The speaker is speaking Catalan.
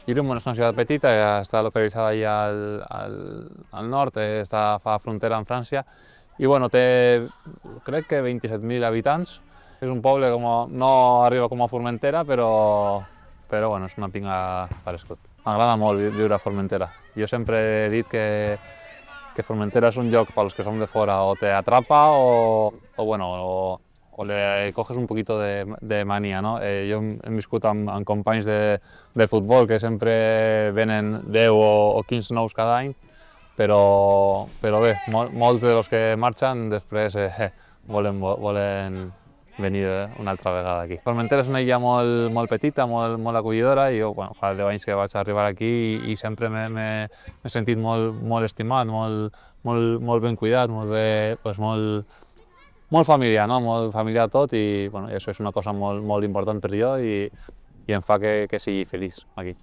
Irún és una ciutat petita, està localitzada allà al nord, fa frontera amb França, i bueno, té, crec que 27.000 habitants. És un poble que no arriba com a Formentera, però bueno, és una pinga parescut. M'agrada molt viure a Formentera. Jo sempre he dit que Formentera és un lloc pels que som de fora, o te atrapa o le coges un poquito de manía, no? Jo hem viscut amb companys de futbol que sempre venen 10 o 15 nous cada any, però bé, molts dels que marxen després volen venir una altra vegada aquí. Formentera és una illa molt petita, molt acollidora, i jo fa 10 anys que vaig arribar aquí i sempre m'he sentit molt estimat, molt ben cuidat, molt familiar, no? Molt familiar tot, i això és una cosa molt important per jo i em fa que sigui feliç aquí.